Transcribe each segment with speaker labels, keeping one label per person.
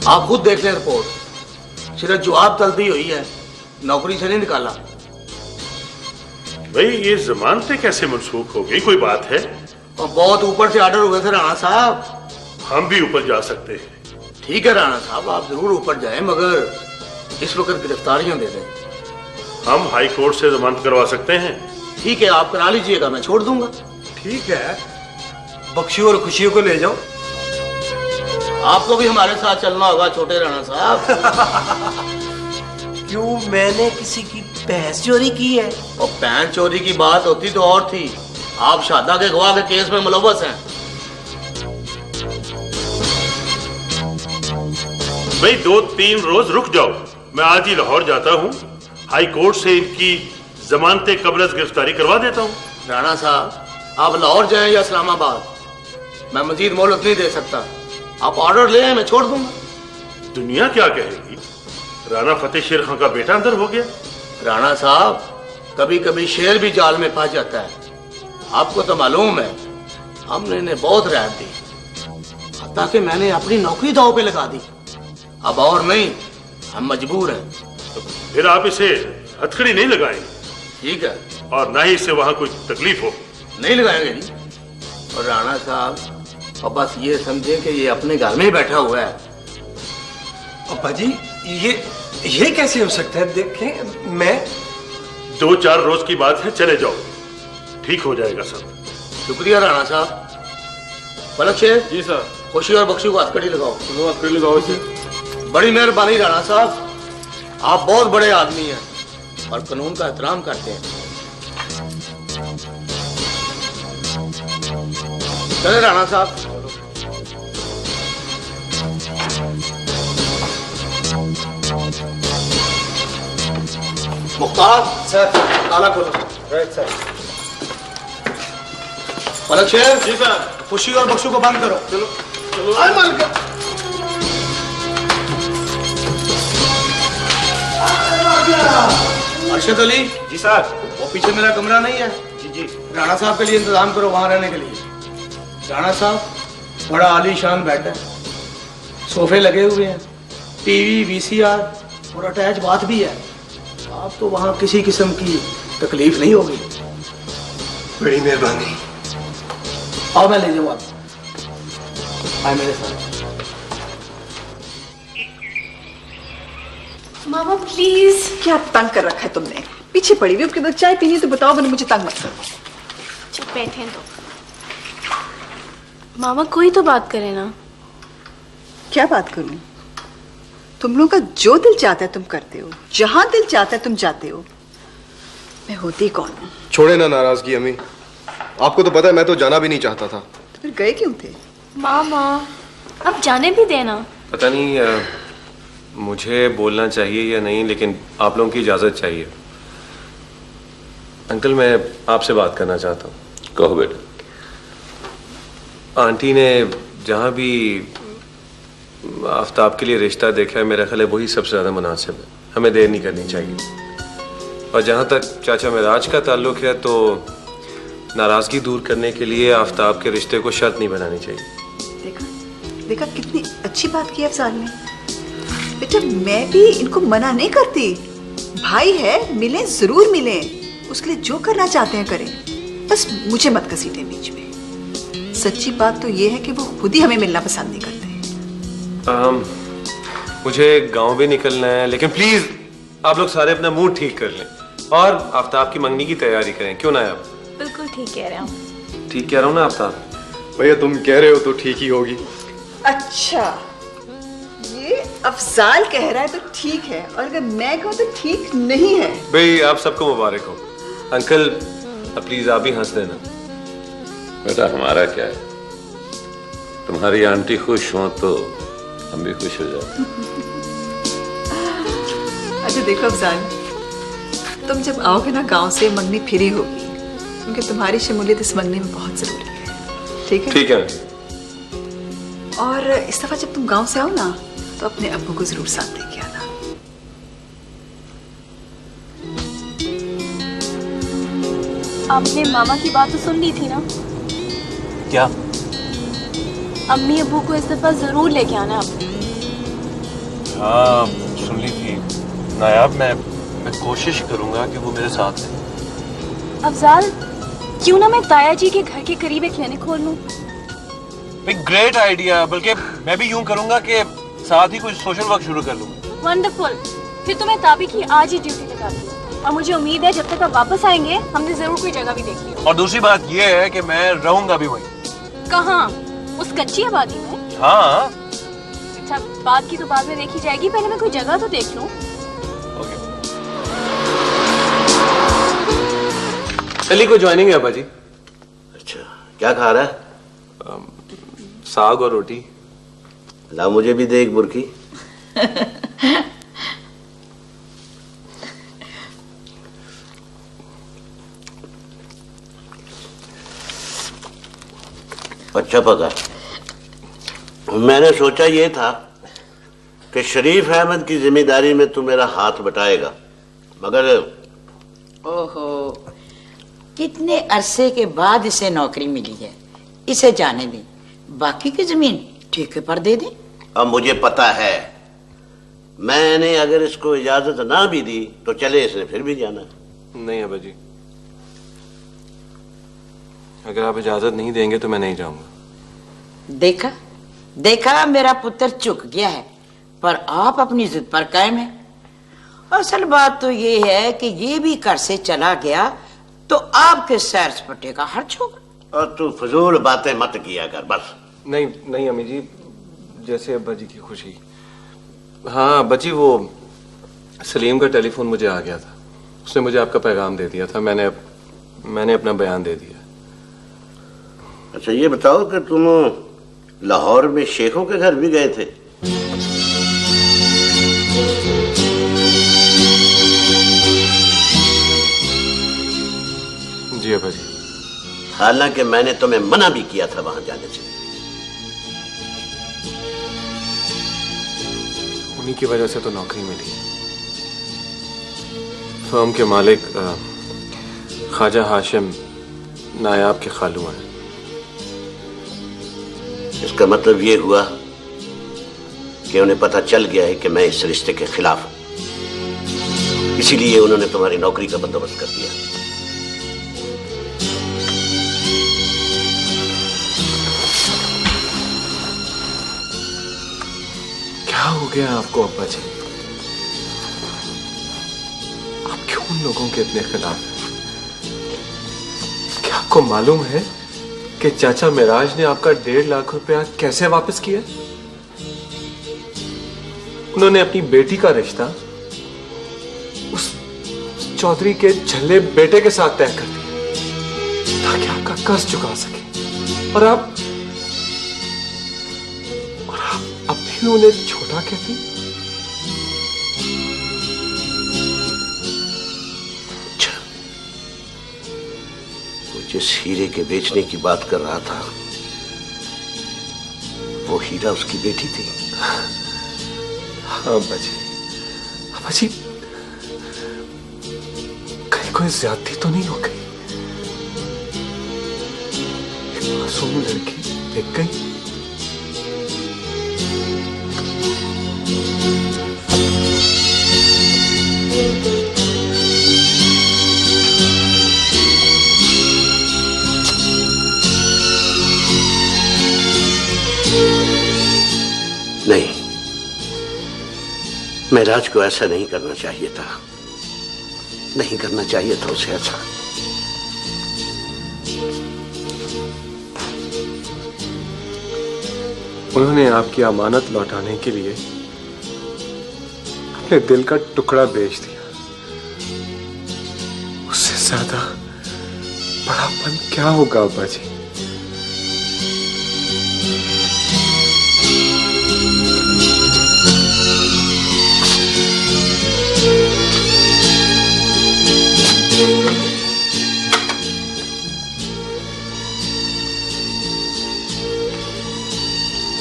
Speaker 1: आप खुद देख लें रिपोर्ट, सिर्फ जवाब तलबी हुई है, नौकरी से नहीं निकाला।
Speaker 2: भाई ये जमानतें कैसे मनसूख हो गई, कोई बात है?
Speaker 1: और बहुत ऊपर से ऑर्डर हुए थे राणा साहब।
Speaker 2: हम भी ऊपर जा सकते हैं।
Speaker 1: ठीक है राणा साहब, आप जरूर ऊपर जाएं, मगर इस वक्त गिरफ्तारियां दे दें।
Speaker 2: हम हाई कोर्ट से जमानत करवा सकते हैं।
Speaker 1: ठीक है, आप करा लीजिएगा, मैं छोड़ दूंगा।
Speaker 3: ठीक है, बख्शियों और खुशियों को ले जाओ।
Speaker 1: आपको भी हमारे साथ चलना होगा छोटे राणा साहब।
Speaker 3: क्यों, मैंने किसी की भैंस चोरी की है?
Speaker 1: और पैन चोरी की बात होती तो और थी, आप शादा के गवाह के केस में मुलव्वस हैं।
Speaker 2: भाई 2-3 रोज रुक जाओ, मैं आज ही लाहौर जाता हूँ, हाई कोर्ट से इनकी जमानतें कबल गिरफ्तारी करवा देता हूँ।
Speaker 1: राणा साहब, आप लाहौर जाएं या इस्लामाबाद, मैं मजीद मोहलत नहीं दे सकता। आप ऑर्डर ले आए, मैं छोड़ दूंगा।
Speaker 2: दुनिया क्या कहेगी, राणा फतेह शेर खां का बेटा अंदर हो गया।
Speaker 1: राणा साहब, कभी कभी शेर भी जाल में फंस जाता है। आपको तो मालूम है, हमने इन्हें बहुत राहत दी, हत्ता कि मैंने अपनी नौकरी दांव पे लगा दी। अब और नहीं, हम मजबूर हैं।
Speaker 2: तो फिर आप इसे हथकड़ी नहीं लगाएंगे?
Speaker 1: ठीक है,
Speaker 2: और ना ही इससे वहां कोई तकलीफ हो।
Speaker 1: नहीं लगाएंगे जी। और राणा साहब, और बस ये समझें कि ये अपने घर में ही बैठा हुआ है।
Speaker 3: अब्बा जी, ये कैसे हो सकता है? देखें, मैं
Speaker 2: 2-4 रोज की बात है, चले जाओ, ठीक हो जाएगा सब।
Speaker 1: शुक्रिया राणा साहब। पलक शेर
Speaker 4: जी सर।
Speaker 1: खुशी और बख्शी को हथकड़ी लगाओ।
Speaker 4: हथकड़ी लगाओ इसे।
Speaker 1: बड़ी मेहरबानी राणा साहब, आप बहुत बड़े आदमी हैं और कानून का एहतराम करते हैं। चले राणा साहब। मुख्तार
Speaker 3: सर,
Speaker 1: ताला खोलो।
Speaker 3: Right sir.
Speaker 1: पलक शेर
Speaker 4: जी सर।
Speaker 1: खुशी और बख्शू को बंद करो।
Speaker 4: चलो चलो।
Speaker 1: अरशद अली।
Speaker 4: जी सर।
Speaker 1: वो पीछे मेरा कमरा नहीं है?
Speaker 4: जी जी।
Speaker 1: राणा साहब के लिए इंतजाम करो वहां रहने के लिए। राणा साहब बड़ा आलीशान बेड है, सोफे लगे हुए हैं, टीवी, वीसीआर और अटैच बाथ भी है। आप तो वहां किसी किस्म की तकलीफ नहीं होगी।
Speaker 3: बड़ी मेहरबानी।
Speaker 1: आओ मैं ले जाऊँ आप, आए मेरे साथ।
Speaker 5: मामा प्लीज।
Speaker 6: क्या तंग कर रखा है तुमने? पीछे पड़ी हुई, उसके बाद चाय पीनी तो बताओ, मैंने मुझे तंग मत करो।
Speaker 5: चुप बैठे तो। मामा कोई तो बात करे ना।
Speaker 6: क्या बात करूं? तुम लोगों का जो दिल चाहता है तुम करते हो, जहां दिल चाहता है तुम जाते हो। मैं होती कौन हूं?
Speaker 7: छोड़े ना नाराजगी अम्मी, आपको तो पता है मैं तो जाना भी नहीं चाहता था।
Speaker 6: तो फिर गए क्यों थे?
Speaker 5: मामा अब जाने भी देना।
Speaker 4: पता नहीं मुझे बोलना चाहिए या नहीं, लेकिन आप लोगों की इजाजत चाहिए। अंकल, मैं आपसे बात करना चाहता हूँ।
Speaker 8: कहो बेटा।
Speaker 4: आंटी ने जहाँ भी आफ्ताब के लिए रिश्ता देखा है, मेरा ख्याल है वही सबसे ज़्यादा मुनासिब है। हमें देर नहीं करनी चाहिए। और जहाँ तक चाचा मेराज का ताल्लुक है, तो नाराज़गी दूर करने के लिए आफ्ताब के रिश्ते को शर्त नहीं बनानी चाहिए।
Speaker 6: देखा देखा, कितनी अच्छी बात की अफजाल ने। बेटा, मैं भी इनको मना नहीं करती। भाई है, मिलें जरूर मिलें, उसके लिए जो करना चाहते हैं करें, बस मुझे मत घसीटें बीच में। सच्ची बात तो ये है कि वो खुद ही हमें मिलना पसंद नहीं करते।
Speaker 4: मुझे गांव भी निकलना है, लेकिन प्लीज आप लोग सारे अपना मूड ठीक कर लें और आफ्ताब की मंगनी की तैयारी करें। क्यों ना है आप?
Speaker 5: बिल्कुल ठीक कह रहे हो।
Speaker 4: ठीक कह रहा हूँ ना आफ्ताब?
Speaker 7: भैया तुम कह रहे हो तो ठीक ही होगी।
Speaker 6: अच्छा, ये अफजाल कह रहा है तो ठीक है, और अगर मैं कहूँ तो ठीक नहीं है।
Speaker 4: भाई आप सबको मुबारक हो। अंकल प्लीज आप भी हंस देना।
Speaker 8: बेटा हमारा क्या है, तुम्हारी आंटी खुश हो तो हम भी खुश हो जाते।
Speaker 6: अच्छा देखो अफजाल, तुम जब आओगे ना गांव से, मंगनी फिरी होगी, क्योंकि तुम्हारी शमूलियत इस मंगनी में बहुत जरूरी है। ठीक है?
Speaker 4: ठीक है।
Speaker 6: और इस दफा जब तुम गांव से आओ ना, तो अपने अब्बू को जरूर साथ लेके आना।
Speaker 5: आपने मामा की बात तो सुन ली थी ना?
Speaker 4: क्या?
Speaker 5: अम्मी अब्बू को इस दफा जरूर लेके आना आपने।
Speaker 4: हाँ सुन ली थी नायाब। मैं कोशिश करूंगा कि वो मेरे साथ है।
Speaker 5: अफजाल, क्यों ना मैं ताया जी के घर के करीब एक क्लिनिक खोल लूं?
Speaker 4: Great idea. बल्कि मैं भी यूं करूंगा कि साथ ही कुछ सोशल वर्क शुरू कर लूंगा।
Speaker 5: वंडरफुल। फिर तो मैं ताबी की आज ही ड्यूटी लगा दूं। और मुझे उम्मीद है जब तक आप वापस आएंगे हमने जरूर कोई जगह भी देख ली।
Speaker 4: और दूसरी बात ये है कि मैं रहूंगा भी वहीं।
Speaker 5: कहाँ? उस कच्ची आबादी में?
Speaker 4: हाँ।
Speaker 5: अच्छा, बात की तो बाद में देखी जाएगी, पहले मैं कोई जगह तो देख लूं।
Speaker 4: अली को ज्वाइनिंग है अब्बा जी।
Speaker 9: अच्छा, क्या खा रहा है?
Speaker 4: साग और रोटी।
Speaker 9: ला मुझे भी दे एक बुरकी। अच्छा पका। मैंने सोचा ये था कि शरीफ अहमद की जिम्मेदारी में तू मेरा हाथ बटाएगा, मगर
Speaker 10: ओहो, कितने अरसे के बाद इसे नौकरी मिली है। इसे जाने दें, बाकी की जमीन ठेके पर दे दें।
Speaker 9: अब मुझे पता है, मैंने अगर इसको इजाजत ना भी दी तो चले इसने फिर भी जाना।
Speaker 4: नहीं अब्बा जी, अगर आप इजाजत नहीं देंगे तो मैं नहीं जाऊंगा।
Speaker 10: देखा देखा, मेरा पुत्र चुक गया है, पर आप अपनी जिद पर कायम है। असल बात तो ये है कि ये भी घर से चला गया तो आपके सैर सपाटे का खर्च होगा।
Speaker 9: और तू फजूल बातें मत किया कर बस।
Speaker 4: नहीं नहीं अम्मी जी, जैसे अब्बा जी की खुशी। हाँ अब्बा जी, वो सलीम का टेलीफोन मुझे आ गया था। उसने मुझे आपका पैगाम दे दिया था। मैंने अपना बयान दे दिया।
Speaker 9: अच्छा ये बताओ कि तुम लाहौर में शेखों के घर भी गए थे?
Speaker 4: जी अब्बा जी।
Speaker 9: हालांकि मैंने तुम्हें मना भी किया था वहां जाने से।
Speaker 4: उन्हीं की वजह से तो नौकरी मिली। फर्म के मालिक ख्वाजा हाशिम नायाब के खालू हैं।
Speaker 9: इसका मतलब ये हुआ कि उन्हें पता चल गया है कि मैं इस रिश्ते के खिलाफ हूं, इसीलिए उन्होंने तुम्हारी नौकरी का बंदोबस्त कर दिया।
Speaker 4: क्या हो गया आपको अब्बा जी? आप क्यों उन लोगों के इतने खिलाफ हैं? क्या आपको मालूम है कि चाचा मिराज ने आपका 1.5 लाख रुपया कैसे वापस किया? उन्होंने अपनी बेटी का रिश्ता उस चौधरी के झल्ले बेटे के साथ तय कर दिया ताकि आपका कर्ज चुका सके। और आप अब भी उन्हें छोटा कहते हैं?
Speaker 9: अच्छा, वो जिस हीरे के बेचने की बात कर रहा था वो हीरा उसकी बेटी थी।
Speaker 4: हाँ अब्बा जी, कहीं कोई ज्यादती तो नहीं हो गई? एक मासूम लड़की देख गई।
Speaker 9: नहीं, महराज को ऐसा नहीं करना चाहिए था। नहीं करना चाहिए था उसे ऐसा।
Speaker 4: उन्होंने आपकी अमानत लौटाने के लिए अपने दिल का टुकड़ा बेच दिया। उससे ज्यादा बड़ापन क्या होगा अब्बा जी?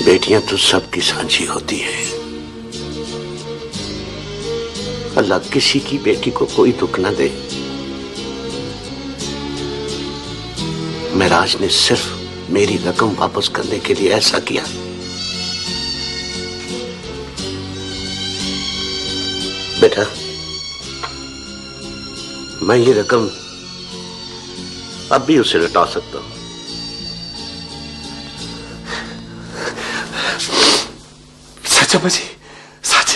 Speaker 9: बेटियां तो सबकी साझी होती हैं। अल्लाह किसी की बेटी को कोई दुख न दे। महराज ने सिर्फ मेरी रकम वापस करने के लिए ऐसा किया। बेटा, मैं ये रकम अब भी उसे लौटा सकता हूं।
Speaker 3: सच अब्बा जी, सच।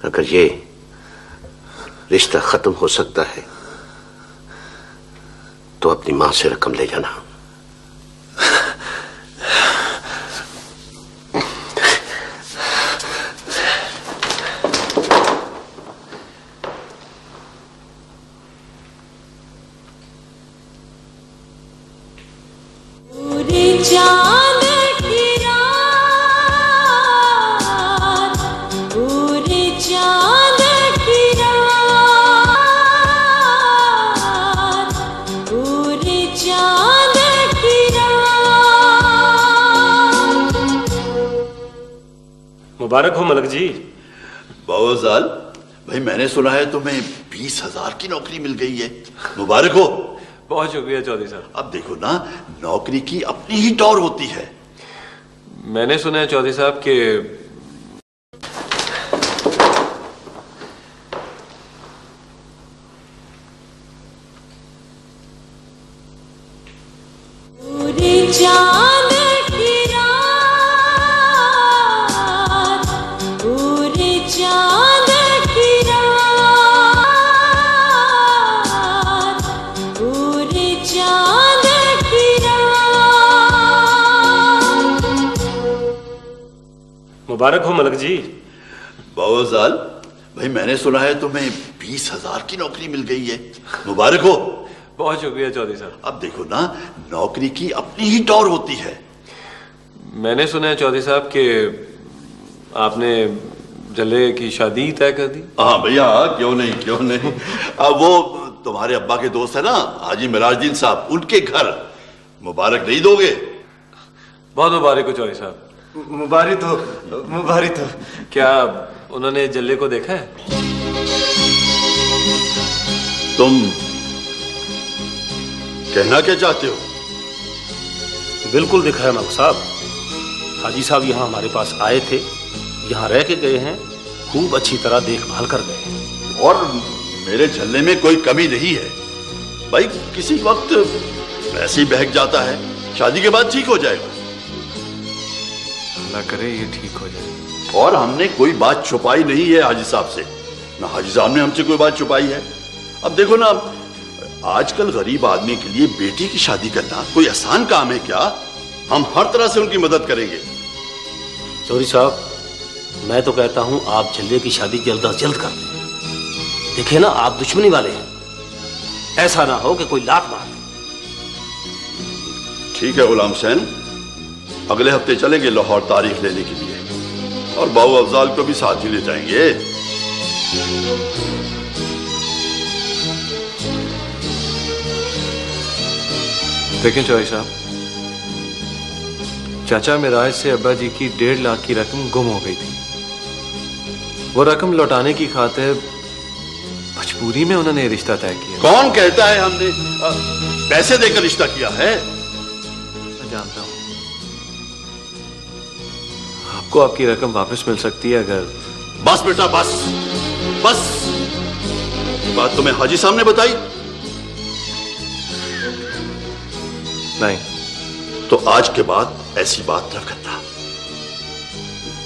Speaker 9: अगर ये रिश्ता खत्म हो सकता है तो अपनी मां से रकम ले जाना।
Speaker 11: मुबारक हो मलक जी।
Speaker 12: बावजाल भाई, मैंने सुना है तुम्हें 20,000 की नौकरी मिल गई है। मुबारक हो।
Speaker 4: बहुत शुक्रिया चौधरी साहब।
Speaker 12: अब देखो ना, नौकरी की अपनी ही टौर होती है।
Speaker 4: मैंने सुना है चौधरी साहब के
Speaker 11: मुबारक हो मलक जी।
Speaker 12: बावजाल भाई, मैंने सुना है तुम्हें 20,000 की नौकरी मिल गई है। मुबारक हो।
Speaker 4: बहुत शुक्रिया चौधरी साहब।
Speaker 12: अब देखो ना, नौकरी की अपनी ही टौर होती है।
Speaker 4: मैंने सुना है चौधरी साहब के आपने जल्ले की शादी तय कर दी।
Speaker 12: हाँ भैया, क्यों नहीं, क्यों नहीं। अब वो तुम्हारे अब्बा के दोस्त है ना, हाजी मिराजुद्दीन साहब, उनके घर। मुबारक नहीं दोगे?
Speaker 4: बहुत मुबारक हो चौधरी साहब।
Speaker 3: मुबारक हो।
Speaker 4: क्या उन्होंने जल्ले को देखा है?
Speaker 12: तुम कहना क्या चाहते हो?
Speaker 11: बिल्कुल दिखा है मलक साहब। हाजी साहब यहाँ हमारे पास आए थे, यहाँ रह के गए हैं, खूब अच्छी तरह देखभाल कर गए हैं।
Speaker 12: और मेरे झल्ले में कोई कमी नहीं है भाई। किसी वक्त वैसे ही बहक जाता है, शादी के बाद ठीक हो जाएगा।
Speaker 4: अल्लाह करे ये ठीक हो जाए।
Speaker 12: और हमने कोई बात छुपाई नहीं है हाजी साहब से, ना हाजी साहब ने हमसे कोई बात छुपाई है। अब देखो ना, आजकल गरीब आदमी के लिए बेटी की शादी करना कोई आसान काम है क्या? हम हर तरह से उनकी मदद करेंगे।
Speaker 11: चौधरी साहब, मैं तो कहता हूं आप जल्ले की शादी जल्द अज जल्द कर दें। देखिए ना, आप दुश्मनी वाले हैं, ऐसा ना हो कि कोई लात मार दे।
Speaker 12: ठीक है गुलाम हुसैन, अगले हफ्ते चलेंगे लाहौर तारीख लेने के लिए, और बाबू अफजाल को भी साथ ही ले जाएंगे।
Speaker 4: देखें चौधरी साहब, चाचा मिराज से अब्बा जी की 1.5 लाख की रकम गुम हो गई थी। वो रकम लौटाने की खातिर मजबूरी में उन्होंने रिश्ता तय किया।
Speaker 12: कौन कहता है हमने पैसे देकर रिश्ता किया है?
Speaker 4: मैं जानता हूं आपको आपकी रकम वापस मिल सकती है अगर।
Speaker 12: बस बेटा, बस बस। ये बात तुम्हें हाजी साहब ने बताई?
Speaker 4: नहीं।
Speaker 12: तो आज के बाद ऐसी बात न करना,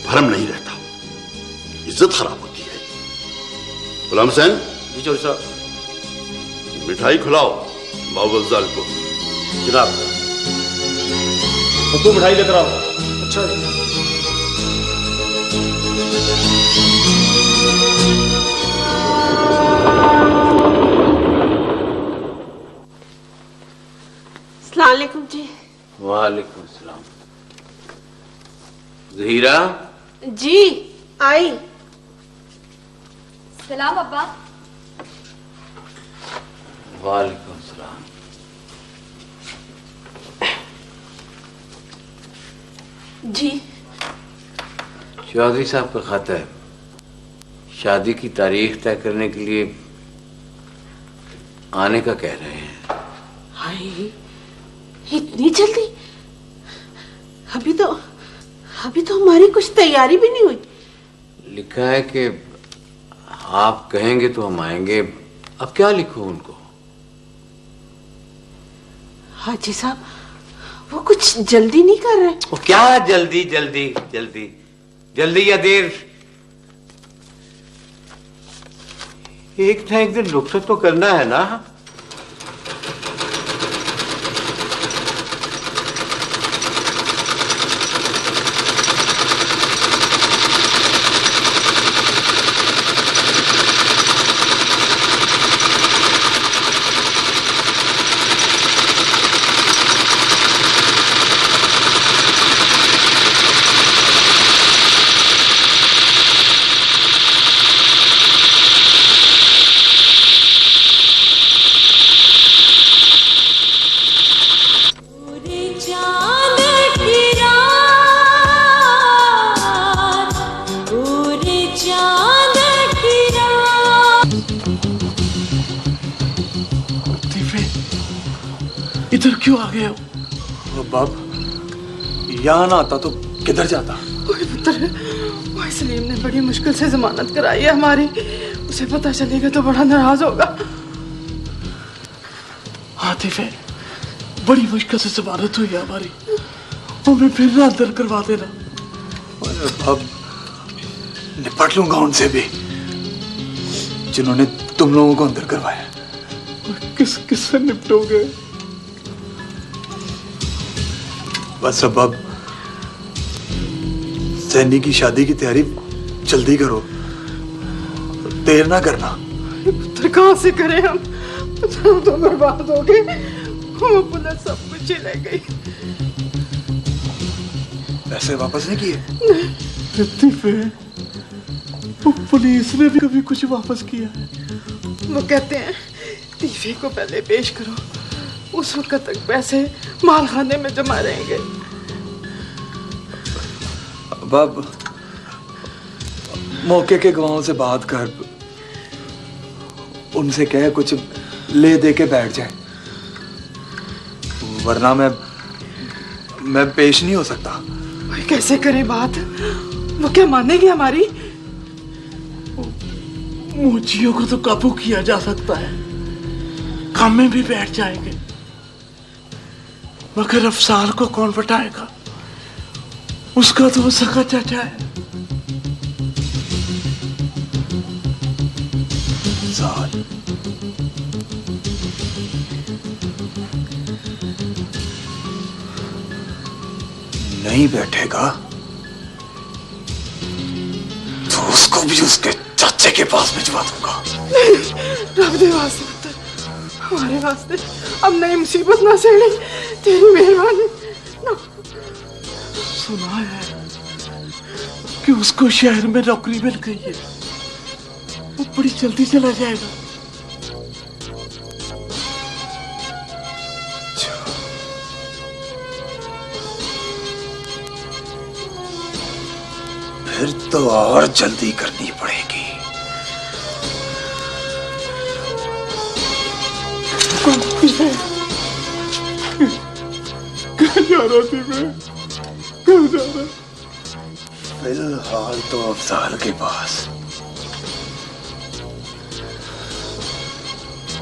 Speaker 12: भरम नहीं रहता, इज्जत खराब होती है। गुलाम हुसैन
Speaker 11: जी चौधरी साहब।
Speaker 12: मिठाई खिलाओ बाबू अफजाल को।
Speaker 11: जनाब, तो मिठाई लेकर आओ।
Speaker 1: अच्छा जी।
Speaker 13: अस्सलाम वालेकुम जी।
Speaker 8: वालेकुम सलाम। जहीरा
Speaker 13: जी आई।
Speaker 5: सलाम अब्बा।
Speaker 8: वालेकुम सलाम।
Speaker 13: जी
Speaker 8: चौधरी साहब का खत है, शादी की तारीख तय करने के लिए आने का कह रहे हैं।
Speaker 13: हाय, इतनी जल्दी? अभी तो हमारी कुछ तैयारी भी नहीं हुई।
Speaker 14: लिखा है कि आप कहेंगे तो हम आएंगे। अब क्या लिखूं उनको?
Speaker 13: हाजी साहब, वो कुछ जल्दी नहीं कर रहे?
Speaker 14: वो क्या जल्दी जल्दी जल्दी जल्दी या देर, एक ना एक दिन रुखसत तो करना है ना।
Speaker 1: इधर क्यों आ गए हो?
Speaker 15: बाप, यहाँ ना आता तो किधर जाता?
Speaker 13: कोई पुत्र, भाई सलीम ने बड़ी मुश्किल से जमानत कराई है हमारी। उसे पता चलेगा तो बड़ा नाराज होगा।
Speaker 1: आतिफे, बड़ी मुश्किल से जमानत हुई है हमारी, हमें फिर ना अंदर करवा देना।
Speaker 15: अब निपट लूंगा उनसे भी जिन्होंने तुम लोगों को अंदर करवाया।
Speaker 1: किस से निपटोगे?
Speaker 15: बस अब सैनी की शादी की तैयारी जल्दी करो, देर ना करना।
Speaker 13: पुत्र कहाँ से करें हम तो बर्बाद हो गए। वो पुलिस सब कुछ ही ले गई।
Speaker 15: पैसे वापस नहीं किए?
Speaker 1: नहीं। वो पुलिस ने भी कभी कुछ वापस किया है?
Speaker 13: वो कहते हैं तीफे को पहले पेश करो, उस वक्त तक पैसे मालखाने में जमा रहेंगे।
Speaker 15: अब मौके के गवाहों से बात कर, उनसे कह कुछ ले दे के बैठ जाए, वरना मैं पेश नहीं हो सकता।
Speaker 13: कैसे करें बात? वो क्या मानेगी हमारी?
Speaker 1: मुझियों को तो काबू किया जा सकता है, काम में भी बैठ जाएंगे, मगर अफसार को कौन बटाएगा? उसका तो सगा चाचा है।
Speaker 15: साल नहीं बैठेगा तो उसको भी उसके चाचे के पास भिजवा दूंगा।
Speaker 13: रब दे वास्ते पुत्र, हमारे वास्ते अब नई मुसीबत ना सेड़ी, तेरी मेहरबानी।
Speaker 1: सुना है कि उसको शहर में नौकरी मिल गई है, वो बड़ी जल्दी चला जाएगा।
Speaker 15: फिर तो और जल्दी करनी पड़ेगी।
Speaker 1: कहाँ जा रहा थी मैं? कहाँ जा रहा?
Speaker 15: फिलहाल तो अफजाल के पास,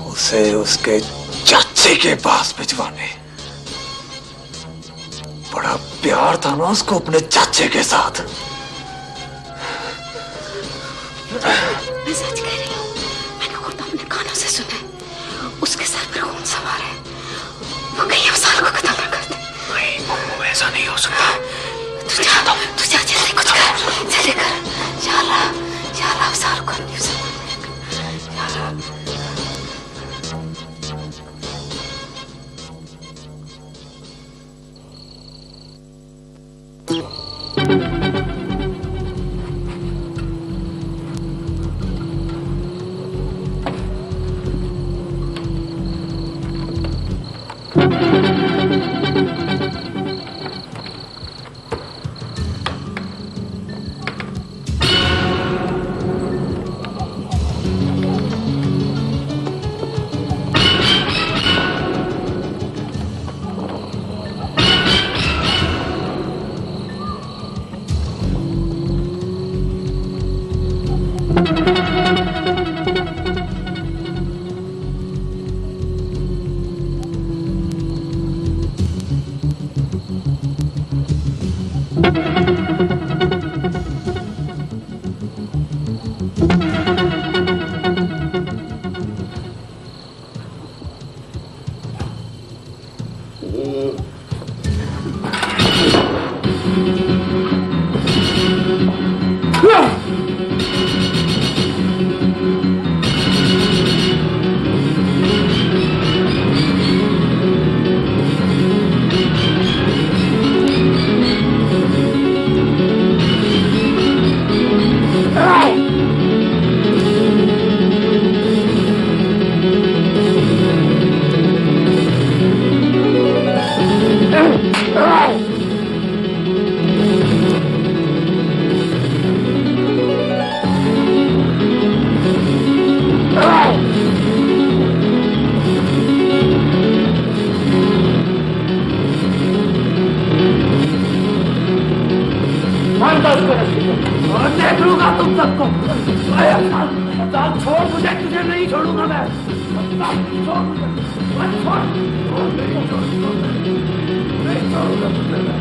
Speaker 15: उसे उसके चाचे के पास भिजवाने। बड़ा प्यार था ना उसको अपने चाचे के साथ।
Speaker 16: मैं सच कह रही हूँ, मैंने खुद अपने कानों से सुना है। उसके सर पर खून सवार है, वो कहीं अफसार को कत्ल न कर दे।
Speaker 15: नहीं, ऐसा नहीं हो सकता।
Speaker 16: तू जा जल्दी कुछ कर, जल्दी कर। या अल्लाह अफसार को नहीं
Speaker 1: देख लूंगा तुम सबको। छोड़ मुझे, तुझे नहीं छोड़ूंगा मैं। छोड़ मुझे, छोड़, नहीं छोड़ूंगा तुझे मैं।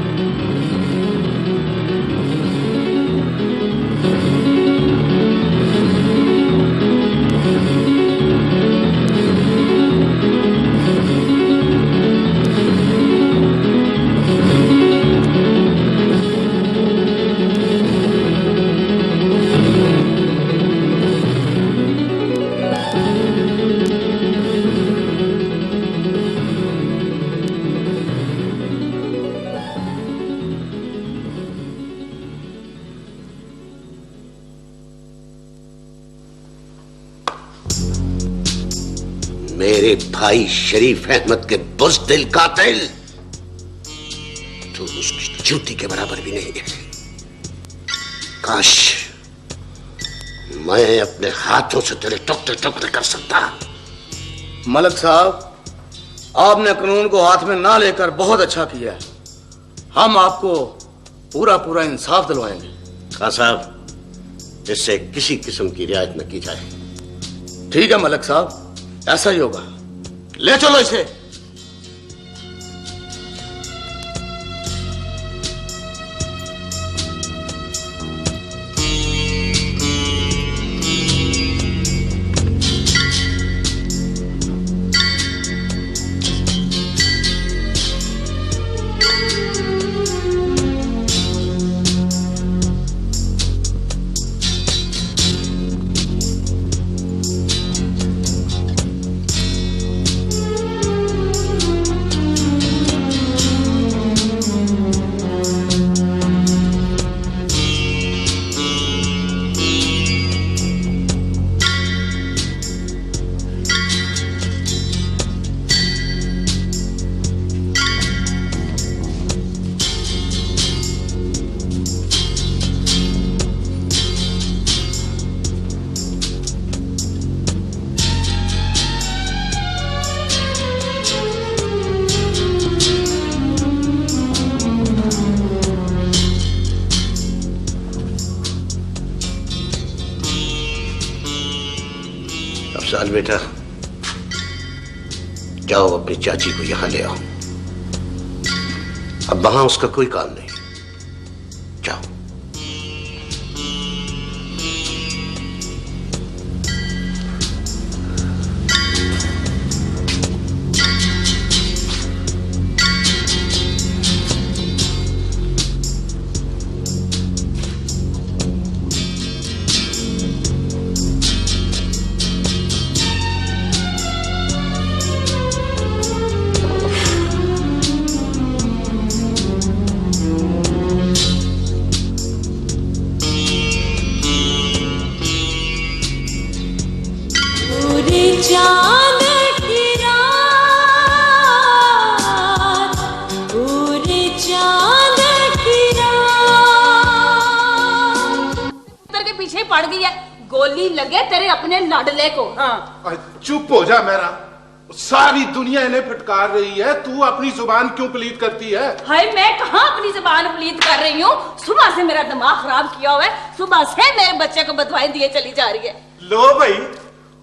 Speaker 9: मेरे भाई शरीफ अहमद के बुज़दिल कातिल, तो उसकी जूती के बराबर भी नहीं है। काश मैं अपने हाथों से तेरे टुकड़े टुकड़े कर सकता।
Speaker 1: मलक साहब, आपने कानून को हाथ में ना लेकर बहुत अच्छा किया। हम आपको पूरा पूरा इंसाफ दिलवाएंगे।
Speaker 9: खां साहब, इससे किसी किस्म की रियायत न की जाए।
Speaker 1: ठीक है मलक साहब, ऐसा ही होगा। ले चलो इसे।
Speaker 9: अफजाल बेटा, जाओ अपनी चाची को यहां ले आओ। अब वहां उसका कोई काम नहीं। जाओ।
Speaker 5: पड़ गई है, गोली लगे तेरे अपने लाडले को। हाँ
Speaker 17: चुप हो जा मेरा, सारी दुनिया इन्हें फटकार रही है, तू अपनी जुबान क्यों पलीत करती है?
Speaker 5: हाय, मैं कहाँ अपनी जुबान पलीत कर रही हूँ? सुबह से मेरा दिमाग खराब किया हुआ है, सुबह से मेरे बच्चे को बदवाएं दिए चली जा रही है।
Speaker 17: लो भाई,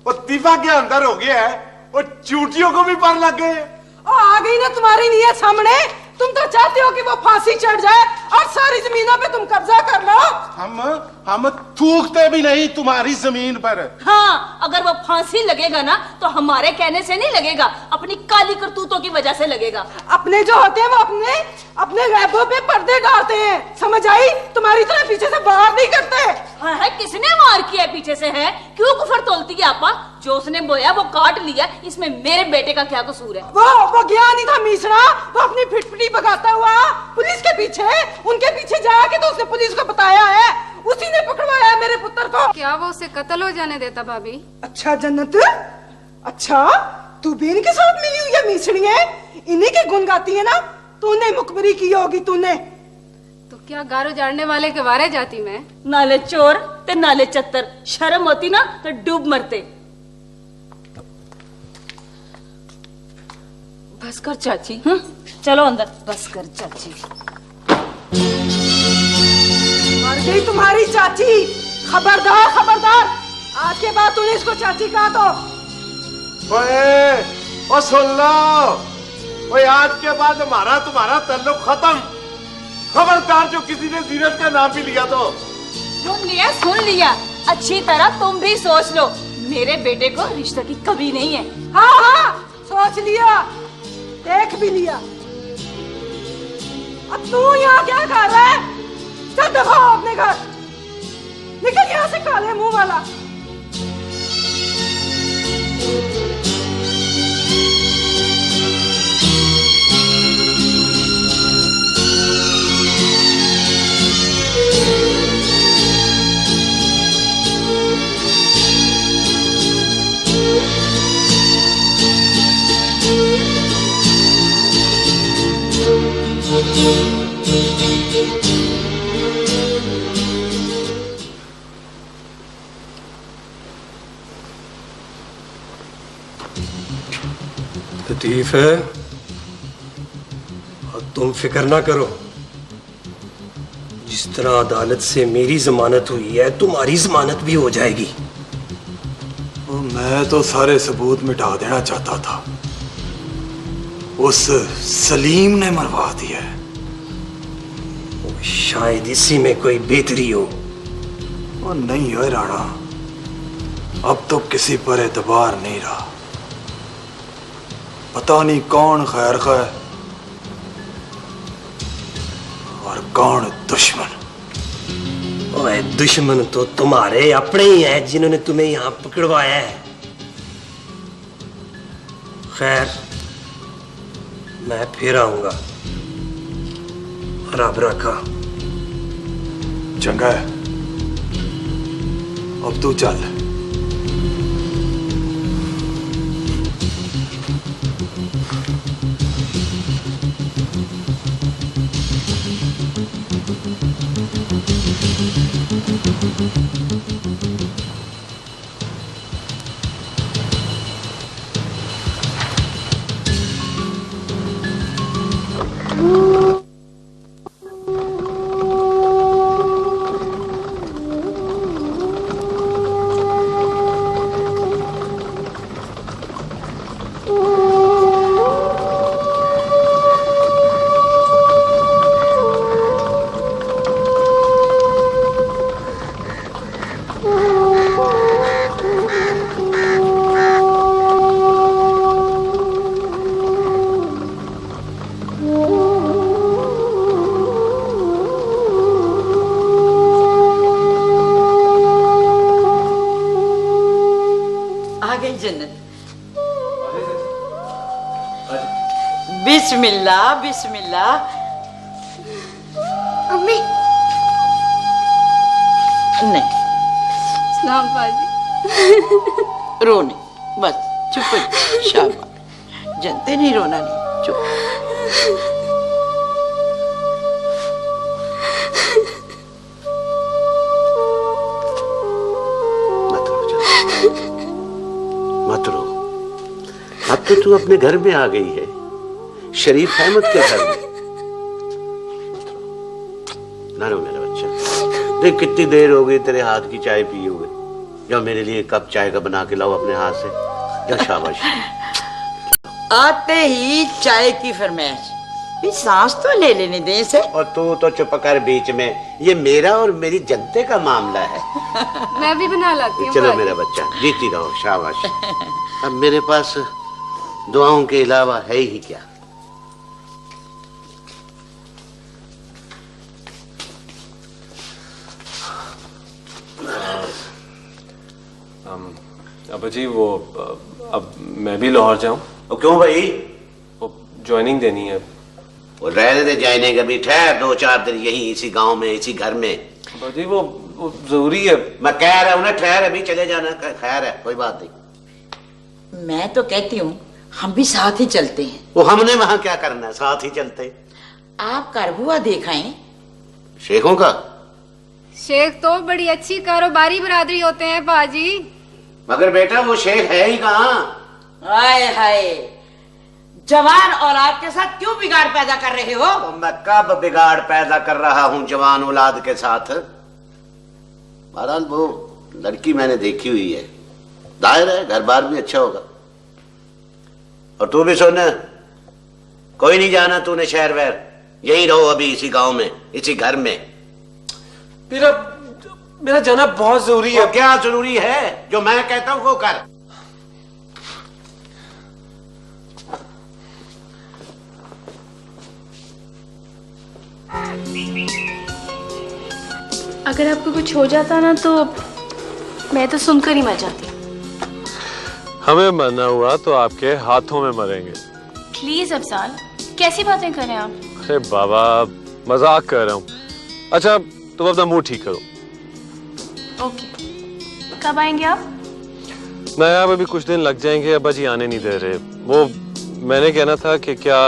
Speaker 17: वो तीफा के अंदर हो गया है, वो चूटियों को भी पर लग गए।
Speaker 13: आ गई ना तुम्हारी नीयत सामने। तुम तो चाहते हो कि वो फांसी चढ़ जाए और सारी जमीनों पे तुम कब्जा कर लो।
Speaker 17: हम थूकते भी नहीं तुम्हारी जमीन पर।
Speaker 5: हाँ, अगर वो फांसी लगेगा ना तो हमारे कहने से नहीं लगेगा, अपनी काली करतूतों की वजह से लगेगा।
Speaker 13: अपने जो होते हैं वो अपने गैबों पे पर्दे डालते हैं, समझ आई? तुम्हारी तरह पीछे से वार नहीं करते।
Speaker 5: हाँ है, किसने वार किया पीछे से? है क्यों कुफर तोलती है आपा? जो उसने बोया वो काट लिया, इसमें मेरे बेटे का क्या कसूर है?
Speaker 13: वो गया नहीं था मीसड़ा, वो अपनी फिटफिटी भगाता हुआ पुलिस के पीछे, उनके पीछे जाके तो उसने पुलिस को बताया है, उसी ने पकड़वाया मेरे पुत्र को।
Speaker 18: क्या वो उसे कत्ल हो जाने देता भाभी?
Speaker 13: अच्छा जन्नत, अच्छा तू भी इनके साथ मिली हुई है मीसड़ी है, इन्हीं के गुण गाती है ना? तूने मुखबरी की होगी तूने।
Speaker 18: तो क्या गारो जाड़ने वाले के बारे जाती मैं?
Speaker 5: नाले चोर ते नाले चत्तर, शर्म होती ना तो डूब मरते।
Speaker 10: बस कर चाची।
Speaker 5: चलो अंदर। बस कर चाची।
Speaker 13: मर गई तुम्हारी चाची। खबरदार खबरदार, आज के बाद तूने इसको चाची कहा तो।
Speaker 17: ओए, सुन लो, ओए आज के बाद हमारा तुम्हारा ताल्लुक खत्म। खबरदार जो किसी ने जीनत का नाम भी लिया तो।
Speaker 5: सुन लिया। अच्छी तरह तुम भी सोच लो, मेरे बेटे को रिश्ते की कभी नहीं है।
Speaker 13: हाँ हाँ सोच लिया, देख भी लिया। अब तू यहाँ क्या कर रहा है? चल दिखाओ अपने घर, निकल यहाँ से काले मुंह वाला।
Speaker 3: लतीफ है, और तुम फिक्र ना करो। जिस तरह अदालत से मेरी जमानत हुई है, तुम्हारी जमानत भी हो जाएगी।
Speaker 15: मैं तो सारे सबूत मिटा देना चाहता था, उस सलीम ने मरवा दिया।
Speaker 3: शायद इसी में कोई बेहतरी हो।
Speaker 15: और नहीं है राणा, अब तो किसी पर एतबार नहीं रहा। पता नहीं कौन खैर खा और कौन दुश्मन।
Speaker 3: ओए दुश्मन तो तुम्हारे अपने ही हैं, जिन्होंने तुम्हें यहां पकड़वाया है। खैर, मैं फिर आऊंगा। रब रखा।
Speaker 15: चंगा है, अब तू चल।
Speaker 10: बिस्मिल्लाह बिस्मिल्लाह।
Speaker 16: अम्मी
Speaker 10: नहीं,
Speaker 18: सलाम बाजी।
Speaker 10: रो नहीं, बस चुप हो जा, शाबाश। जनते नहीं, रोना नहीं, चुप।
Speaker 9: मत रो, अब तो तू अपने घर में आ गई है, शरीफ अहमद के घर में। ना रो मेरा बच्चा। देख कितनी देर हो गई तेरे हाथ की चाय पिए हुए। जाओ मेरे लिए कप चाय का बना के लाओ अपने हाथ से। जाओ, शाबाश।
Speaker 10: आते ही चाय की फरमाइश, भी सांस तो ले लेने दे इसे।
Speaker 9: और तू तो चुप कर बीच में, ये मेरा और मेरी जनते का मामला है।
Speaker 18: मैं भी बना लाती हूँ।
Speaker 9: चलो मेरा बच्चा, जीती रहो, शाबाश। अब मेरे पास दुआओं के अलावा है ही क्या।
Speaker 4: अब जी वो अब मैं भी लाहौर जाऊं।
Speaker 9: क्यों भाई?
Speaker 4: वो ज्वाइनिंग देनी है।
Speaker 9: वो रहने दे जाने का, भी ठहर 2-4 दिन यही इसी गांव में, इसी घर में।
Speaker 4: जी वो जरूरी है।
Speaker 9: मैं कह रहा हूं ना, ठहर, अभी चले जाना। खैर है, कोई बात नहीं।
Speaker 10: मैं तो कहती हूँ हम भी साथ ही चलते हैं।
Speaker 9: वो हमने वहां क्या करना है, साथ ही चलते।
Speaker 10: आप कारबुआ देखाएं।
Speaker 9: शेखों का?
Speaker 18: शेख तो बड़ी अच्छी कारोबारी बरादरी होते हैं बाजी।
Speaker 9: मगर बेटा वो शेख है ही कहाँ?
Speaker 10: हाय हाय, जवान औलाद के साथ क्यों बिगाड़ पैदा कर रहे हो?
Speaker 9: तो मैं कब बिगाड़ पैदा कर रहा हूं जवान औलाद के साथ? बहरहाल वो लड़की मैंने देखी हुई है, जाहिर है घर बार भी अच्छा होगा। और तू भी सुन, कोई नहीं जाना तूने शहर वहर, यहीं रहो अभी इसी गांव में, इसी घर में।
Speaker 3: मेरा जाना बहुत जरूरी है।
Speaker 9: क्या जरूरी है? जो मैं कहता हूं वो कर।
Speaker 19: अगर आपको कुछ हो जाता ना तो मैं तो सुनकर ही मर जाती।
Speaker 4: हमें मरना हुआ तो आपके हाथों में मरेंगे।
Speaker 19: प्लीज अफजाल, कैसी बातें करें आप?
Speaker 4: अरे बाबा, मजाक कर रहा हूँ। अच्छा तुम अपना मुंह ठीक करो।
Speaker 19: ओके, कब आएंगे आप?
Speaker 4: नया अभी कुछ दिन लग जाएंगे, अब्बा जी आने नहीं दे रहे। वो मैंने कहना था कि क्या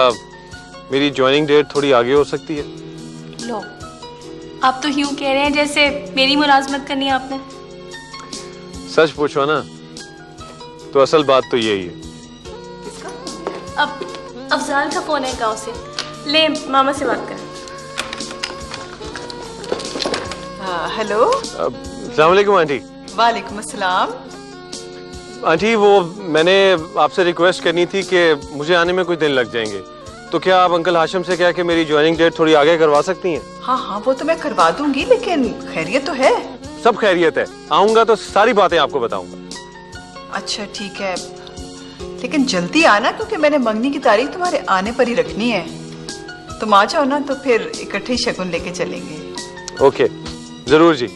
Speaker 4: मेरी ज्वाइनिंग डेट थोड़ी आगे हो सकती है?
Speaker 19: लो, आप तो यूं कह रहे हैं जैसे मेरी मुलाजमत करनी है आपने।
Speaker 4: सच पूछो ना तो असल बात तो यही है।
Speaker 19: अब अफजाल का फोन है गांव से, ले मामा से बात कर।
Speaker 6: हेलो।
Speaker 4: अस्सलाम वालेकुम आंटी।
Speaker 6: वालेकुम अस्सलाम।
Speaker 4: आंटी वो मैंने आपसे रिक्वेस्ट करनी थी कि मुझे आने में कुछ दिन लग जाएंगे, तो क्या आप अंकल हाशिम से कह के मेरी ज्वाइनिंग डेट थोड़ी आगे करवा सकती हैं?
Speaker 6: हाँ हाँ वो तो मैं करवा दूंगी, लेकिन खैरियत तो है?
Speaker 4: सब खैरियत है, आऊंगा तो सारी बातें आपको बताऊंगा।
Speaker 6: अच्छा ठीक है, लेकिन जल्दी आना क्योंकि मैंने मंगनी की तारीख तुम्हारे आने पर ही रखनी है। तुम आ जाओ ना तो फिर इकट्ठे ही शगुन लेके चलेंगे।
Speaker 4: ओके जरूर जी।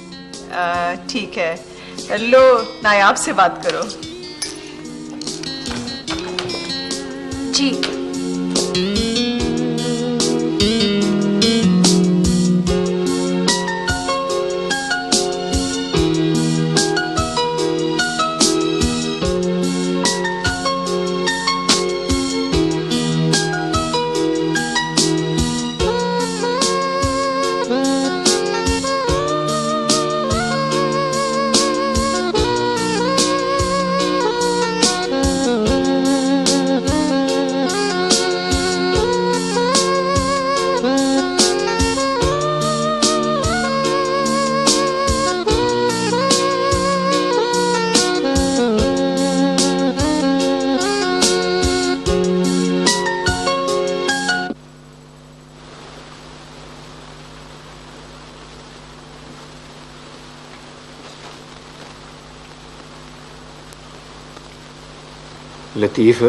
Speaker 6: ठीक है, लो नायाब से बात करो।
Speaker 19: जी
Speaker 14: लतीफ,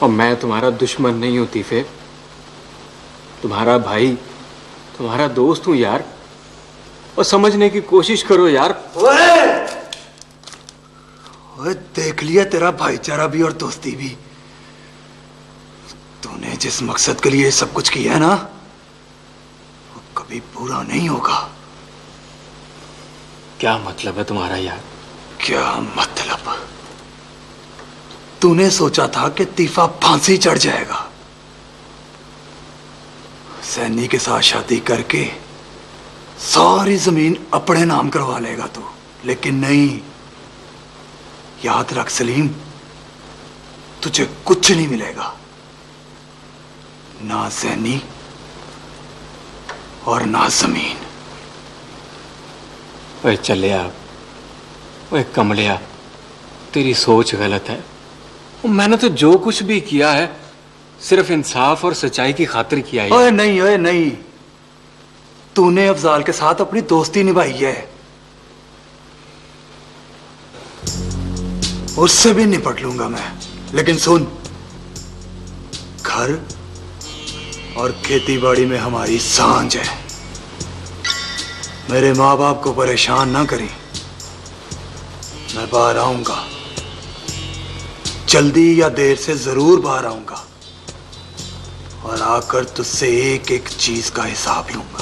Speaker 14: और मैं तुम्हारा दुश्मन नहीं हूं तीफे, तुम्हारा भाई, तुम्हारा दोस्त हूं यार, और समझने की कोशिश करो यार।
Speaker 15: ओए देख लिया तेरा भाईचारा भी और दोस्ती भी। तूने जिस मकसद के लिए सब कुछ किया है ना, वो कभी पूरा नहीं होगा।
Speaker 14: क्या मतलब है तुम्हारा यार?
Speaker 15: क्या मतलब? तूने सोचा था कि तीफा फांसी चढ़ जाएगा, सैनी के साथ शादी करके सारी जमीन अपने नाम करवा लेगा तू, लेकिन नहीं। याद रख सलीम, तुझे कुछ नहीं मिलेगा, ना सैनी और ना जमीन।
Speaker 14: ओए चलिया, ओए कमलिया, तेरी सोच गलत है। मैंने तो जो कुछ भी किया है सिर्फ इंसाफ और सच्चाई की खातिर किया है।
Speaker 15: ओए नहीं, तूने अफजाल के साथ अपनी दोस्ती निभाई है, उससे भी निपट लूंगा मैं। लेकिन सुन, घर और खेतीबाड़ी में हमारी सांझ है। मेरे माँ बाप को परेशान ना करी। मैं बाहर आऊंगा, जल्दी या देर से जरूर बाहर आऊंगा, और आकर तुझसे एक एक चीज का हिसाब लूंगा।